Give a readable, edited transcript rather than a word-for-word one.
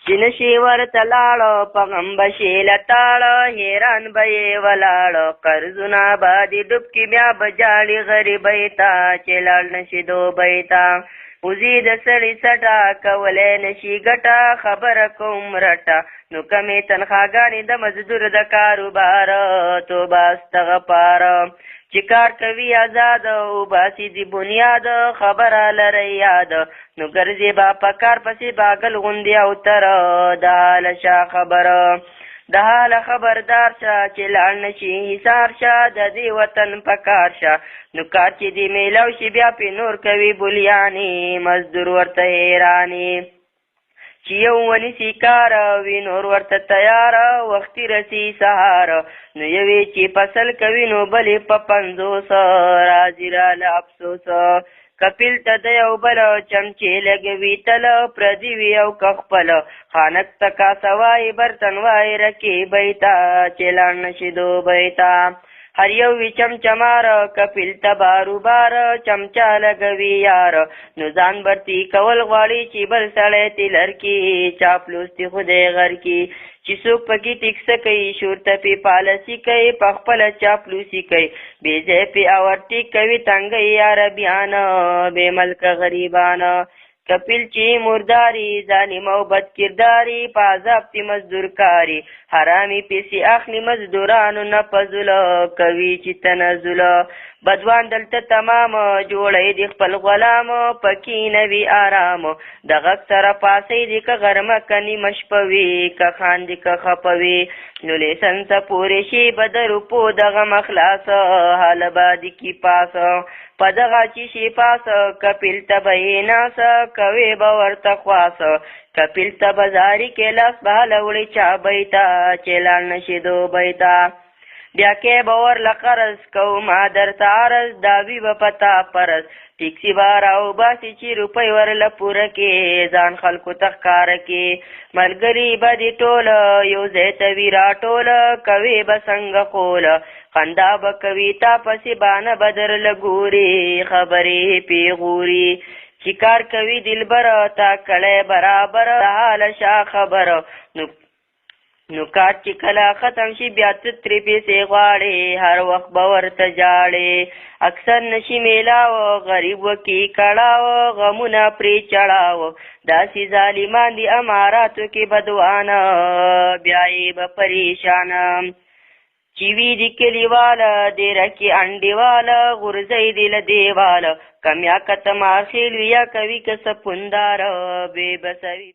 چې نشي ورته لاړه په غم به شي لټاړه حیران به یې ولاړه قرضونه به دې ډوب کي بیا به جاړي غریبۍ ته چې لاړ نشي دوبۍ ته وزې د سړي سټه کولی نشي ګټه خبره کوم رټه نو کمې تنخواګانې د مزدور د کاروبار توبه استغفاره چې کار کوي آزاد وباسي د بنیاد خبره لرئ یاد نو ګرځې به په کار پسې باګل غوندې او تر د حاله شا خبره د حاله خبردار شه چې لاړ نشي حصار شه د دې وطن په کار شه نو کار چې دې میلاو شي بیا پې نور کوي بولیانې مزدور ورته حیرانې چې یو ونیسي کار وي نور ورته تیار وختي رسي سهار نو یوې چې فصل کوي نو بلې په 50 راځي راله افسوس کپیل ته د یو بل چمچې لګوي تل پردي وي او که خپل خانک ته کاسه وایي برتن وایي رکیبۍ ته چې لاړ نشي دوبۍ ته هر یو وي چمچمار کپیل ته باروبار چمچا لګوي یار نو ځان برتی کول غواړي چې بل سړی تیلر کې چاپلوستي خدای غر کې چې څوک پکې ټیکسه کوي شور ته پې پالسي کوي په خپله چاپلوسي کوي بې ځای پې اورټیک کوي تنګۍ عربیان بې ملکه غریبان کپیل چې مرداري ظالم او بد کرداري په عذاب تې مزدور کاري حرامي پیسې اخلي مزدورانو نه په زوله کوي چې تنزله بدوان دلته تمام جوړی د خپل غلام پکې نه وي آرام د غږ سره پاسۍ دي که غرمه که نیمه شپه وي که خاندي که خفه وي نو لیسنسه پورې شي به د روپو دغه مخلاص حاله به د کې پاس په دغه چې شي پاس کپیل ته به یې ناس کوې به ورته خواس کپیل ته به زاري کې لاس به هله وړي چابۍ ته چې لاړ نشي دوبۍ ته بیا کې به ورله قرض کوم درته عرض دا وي به پتا پرز ټیکسي به راوباسي چې روپۍ ورله پوره کې ځان خلکو ته ښکاره کې ملګري به دې ټوله یو ځای ته وي راټوله کوې به څنګه خوله خندا به کوي تا پسې بانه به درله ګوري خبرې پیغوري چې کار کوي دلبره تا کړی برابر د حاله شا خبره نو کار چې کله ختم شي بیا ته ترې پیسې غواړې هر وخت به ورته جاړې اکثر نشي میلاوه غریب وکې کړاوه غمونه پرې چړاوه داسې ظالمان دي اماراتو کې بدوانه بیا یې به پریشانه چې وي د کلیواله ډېره کې انډیواله غورځئ دې له دیواله کم یا که تماخیل وي یا کوي که سپنداره بې بسوي